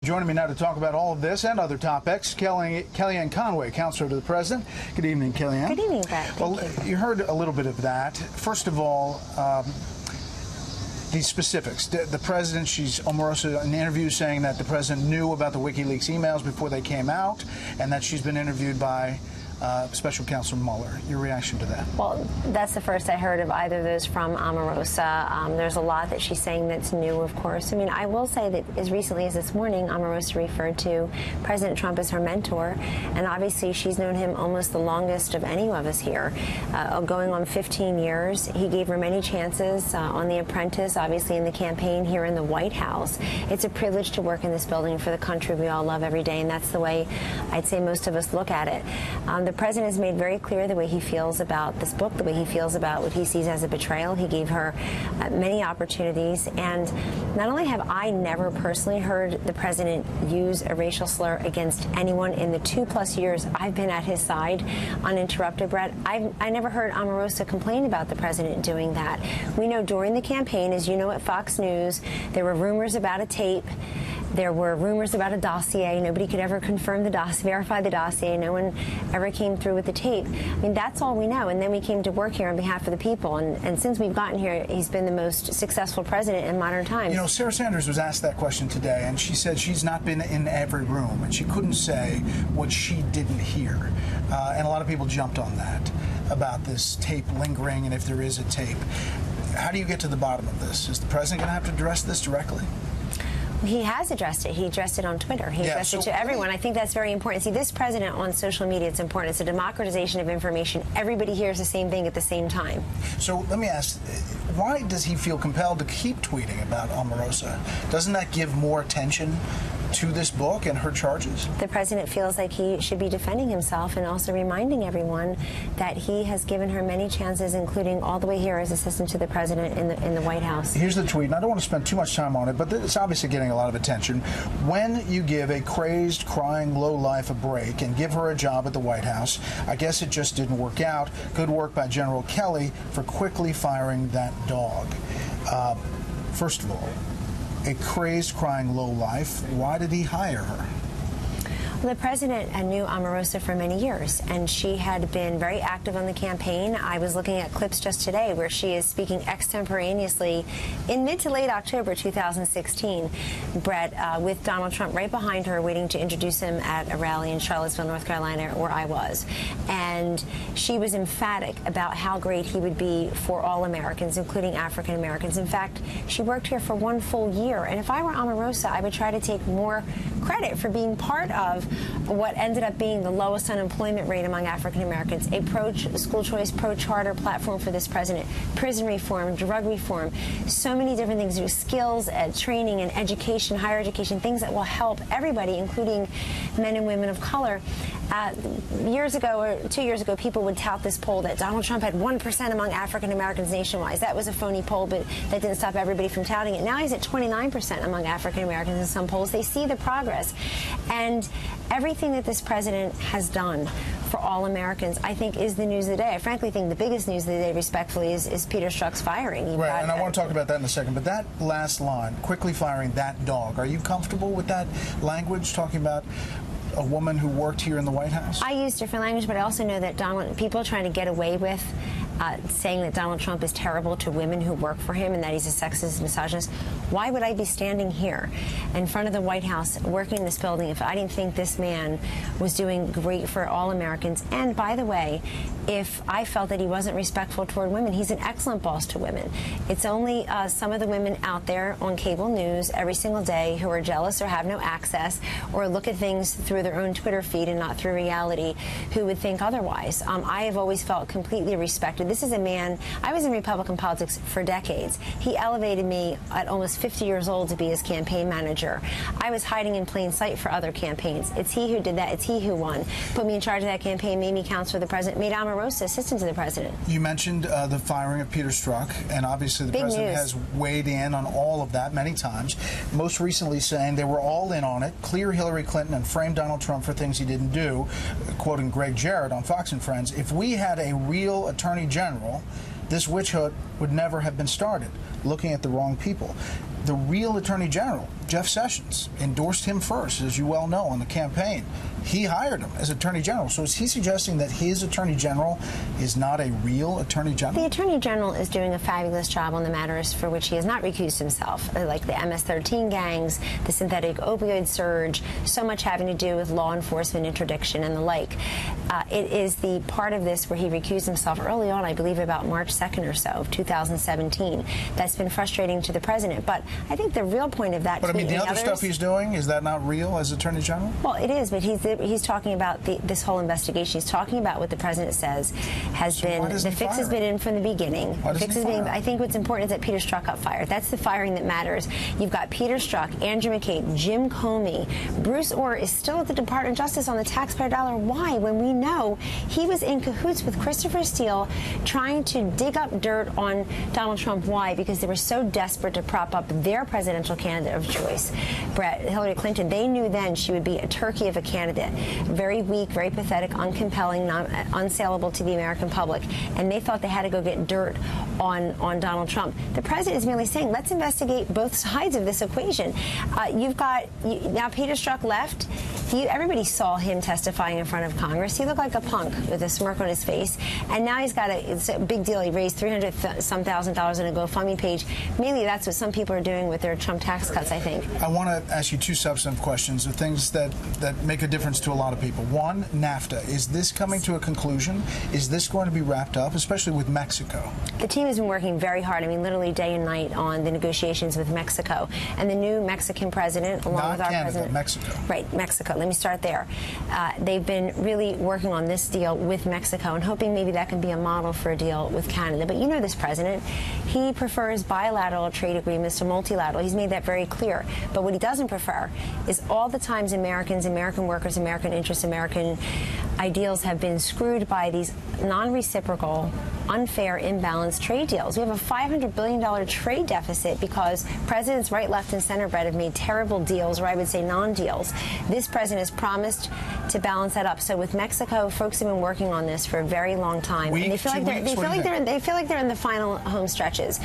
Joining me now to talk about all of this and other topics, Kellyanne Conway, counselor to the president. Good evening, Kellyanne. Good evening, Brett. Well, you heard a little bit of that. First of all, these specifics. The president, she's Omarosa in an interview saying that the president knew about the WikiLeaks emails before they came out, and that she's been interviewed by Special Counsel Mueller. Your reaction to that? Well, that's the first I heard of either of those from Omarosa. There's a lot that she's saying that's new, of course. I mean, I will say that as recently as this morning, Omarosa referred to President Trump as her mentor, and obviously she's known him almost the longest of any of us here, going on 15 years. He gave her many chances on The Apprentice, obviously in the campaign here in the White House. It's a privilege to work in this building for the country we all love every day, and that's the way I'd say most of us look at it. The president has made very clear the way he feels about this book, the way he feels about what he sees as a betrayal. He gave her many opportunities, and not only have I never personally heard the president use a racial slur against anyone in the 2+ years I've been at his side uninterrupted, Brett, I never heard Omarosa complain about the president doing that. We know during the campaign, as you know at Fox News, there were rumors about a tape. There were rumors about a dossier. Nobody could ever confirm the dossier, verify the dossier. No one ever came through with the tape. I mean, that's all we know. And then we came to work here on behalf of the people. And since we've gotten here, he's been the most successful president in modern times. You know, Sarah Sanders was asked that question today, and she said she's not been in every room, and she couldn't say what she didn't hear. And a lot of people jumped on that, about this tape lingering and if there is a tape. How do you get to the bottom of this? Is the president going to have to address this directly? He has addressed it. He addressed it on Twitter. He addressed it to everyone. I think that's very important. See, this president on social media, it's important. It's a democratization of information. Everybody hears the same thing at the same time. So let me ask, why does he feel compelled to keep tweeting about Omarosa? Doesn't that give more attention to this book and her charges? The president feels like he should be defending himself and also reminding everyone that he has given her many chances, including all the way here as assistant to the president in the White House. Here's the tweet, and I don't want to spend too much time on it, but it's obviously getting a lot of attention. When you give a crazed, crying lowlife a break and give her a job at the White House, I guess it just didn't work out. Good work by General Kelly for quickly firing that dog. First of all, a crazed, crying lowlife. Why did he hire her? Well, the president knew Omarosa for many years, and she had been very active on the campaign. I was looking at clips just today where she is speaking extemporaneously in mid to late October 2016, Brett, with Donald Trump right behind her, waiting to introduce him at a rally in Charlottesville, North Carolina, where I was. And she was emphatic about how great he would be for all Americans, including African Americans. In fact, she worked here for 1 full year. And if I were Omarosa, I would try to take more credit for being part of what ended up being the lowest unemployment rate among African Americans, a pro-school choice, pro-charter platform for this president, prison reform, drug reform, so many different things, skills, training and education, higher education, things that will help everybody, including men and women of color. Years ago, or 2 years ago, people would tout this poll that Donald Trump had 1% among African Americans nationwide. That was a phony poll, but that didn't stop everybody from touting it. Now he's at 29% among African Americans in some polls. They see the progress. And everything that this president has done for all Americans, I think, is the news of the day. I frankly think the biggest news of the day, respectfully, is Peter Strzok's firing. Right, and I want to talk about that in a second. But that last line, quickly firing that dog, are you comfortable with that language, talking about a woman who worked here in the White House? I use different language, but I also know that people are trying to get away with saying that Donald Trump is terrible to women who work for him and that he's a sexist, misogynist. Why would I be standing here in front of the White House working in this building if I didn't think this man was doing great for all Americans? And by the way, if I felt that he wasn't respectful toward women, he's an excellent boss to women. It's only some of the women out there on cable news every single day who are jealous or have no access or look at things through their own Twitter feed and not through reality who would think otherwise. I have always felt completely respected. This is a man, I was in Republican politics for decades. He elevated me at almost 50 years old to be his campaign manager. I was hiding in plain sight for other campaigns. It's he who did that. It's he who won. Put me in charge of that campaign, made me counselor to the president, made Omarosa assistant to the president. You mentioned the firing of Peter Strzok, and obviously the president has weighed in on all of that many times, most recently saying they were all in on it, clear Hillary Clinton and frame Donald Trump for things he didn't do, quoting Greg Jarrett on Fox and Friends. If we had a real attorney general, this witch hunt would never have been started, looking at the wrong people. The real attorney general Jeff Sessions endorsed him first, as you well know, on the campaign. He hired him as Attorney General. So is he suggesting that his Attorney General is not a real Attorney General? The Attorney General is doing a fabulous job on the matters for which he has not recused himself, like the MS-13 gangs, the synthetic opioid surge, so much having to do with law enforcement interdiction and the like. It is the part of this where he recused himself early on, I believe about March 2nd or so of 2017. That's been frustrating to the president. But I think the real point of that... But I mean, the other stuff he's doing, is that not real as Attorney General? Well, it is, but he's talking about this whole investigation. He's talking about what the president says has been... The fix has been in from the beginning. I think what's important is that Peter Strzok got fired. That's the firing that matters. You've got Peter Strzok, Andrew McCabe, Jim Comey. Bruce Orr is still at the Department of Justice on the taxpayer dollar. Why? When we know he was in cahoots with Christopher Steele trying to dig up dirt on Donald Trump. Why? Because they were so desperate to prop up their presidential candidate of choice, Hillary Clinton. They knew then she would be a turkey of a candidate. Very weak, very pathetic, uncompelling, unsaleable to the American public. And they thought they had to go get dirt on Donald Trump. The president is merely saying, let's investigate both sides of this equation. Now Peter Strzok left. Everybody saw him testifying in front of Congress. He looked like a punk with a smirk on his face. And now it's a big deal. He raised $300,000 in a GoFundMe page. Mainly that's what some people are doing with their Trump tax cuts, I think. I want to ask you two substantive questions, the things that make a difference to a lot of people. One, NAFTA. Is this coming to a conclusion? Is this going to be wrapped up, especially with Mexico? The team has been working very hard, I mean, literally day and night on the negotiations with Mexico. And the new Mexican president, along with our president... Mexico. Right, Mexico. Let me start there. They've been really working on this deal with Mexico and hoping maybe that can be a model for a deal with Canada. But you know this president. He prefers bilateral trade agreements to multilateral. He's made that very clear. But what he doesn't prefer is all the times Americans, American workers, American interests, American ideals have been screwed by these non-reciprocal, unfair, imbalanced trade deals. We have a $500 billion trade deficit because presidents right, left, and center have made terrible deals, or I would say non-deals. This president has promised to balance that up. So with Mexico, folks have been working on this for a very long time. And they feel like they're in the final home stretches.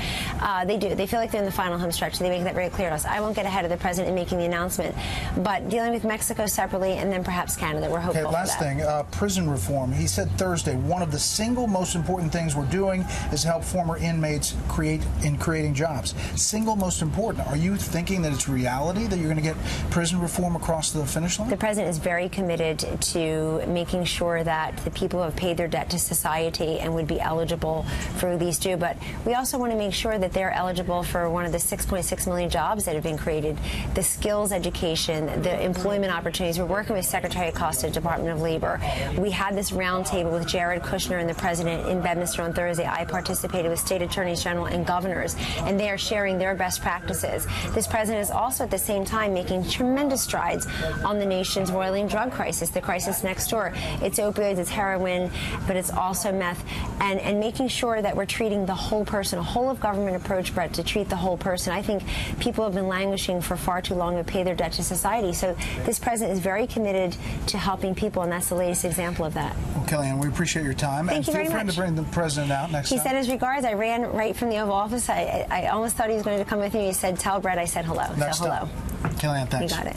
They do. They feel like they're in the final home stretch. They make that very clear to us. I won't get ahead of the president in making the announcement, but dealing with Mexico separately and then perhaps Canada, we're hopeful for that. Last thing, prison reform. He said Thursday, one of the single most important things we're doing is help former inmates creating jobs. Single most important. Are you thinking that it's reality that you're going to get prison reform across the finish line? The president is very committed to making sure that the people who have paid their debt to society and would be eligible for release do. But we also want to make sure that they're eligible for one of the 6.6 million jobs that have been created, the skills education, the employment opportunities. We're working with Secretary Acosta, Department of Labor. We had this roundtable with Jared Kushner and the president in Bedminster on Thursday. I participated with state attorneys general and governors, and they are sharing their best practices. This president is also at the same time making tremendous strides on the nation's roiling drug crisis, the crisis next door. It's opioids, it's heroin, but it's also meth, and making sure that we're treating the whole person, a whole of government approach, Brett, to treat the whole person. I think people have been languishing for far too long to pay their debt to society. So this president is very committed to helping people, and that's the latest example of that. Well, Kellyanne, we appreciate your time. Thank you very much. Feel free to bring the president out next time. He said his regards. I ran right from the Oval Office. I almost thought he was going to come with me. He said, tell Brett I said hello. Next so hello. Kellyanne, thanks. You got it.